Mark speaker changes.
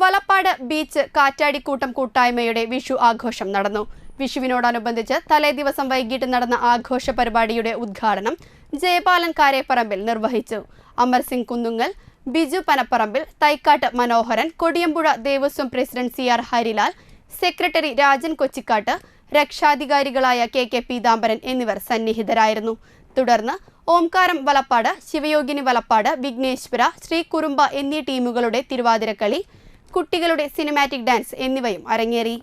Speaker 1: Valappad beach കാറ്റാടിക്കൂട്ടം കൂട്ടായ്മയുടെ വിഷു ആഘോഷം നടന്നു. വിഷുവിനോടനുബന്ധിച്ച് തലേദിവസം വൈകിട്ട് നടന്ന ആഘോഷ പരിപാടിയുടെ ഉദ്ഘാടനം ജയപാലൻ കാരേപ്പറമ്പിൽ നിർവഹിച്ചു. Amarsingh Kunnungal, Biju Panaparambil, Thaikkattu Manoharan, Kodiyampuzha Devaswom president CR Harilal, secretary Rajan Kochikkattu, രക്ഷാധികാരികളായ KK പീതാംബരൻ എന്നിവർ സന്നിഹിതരായിരുന്നു. തുടർന്ന് ഓംകാരം വലപ്പാട്, ശിവയോഗിനി വലപ്പാട്, വിഘ്നേശ്വര, ശ്രീ കുറുമ്പ എന്നീ ടീമുകളുടെ തിരുവാതിരക്കളി, കുട്ടികളുടെ സിനിമാറ്റിക് ഡാൻസ് എന്നിവയും അരങ്ങേറി.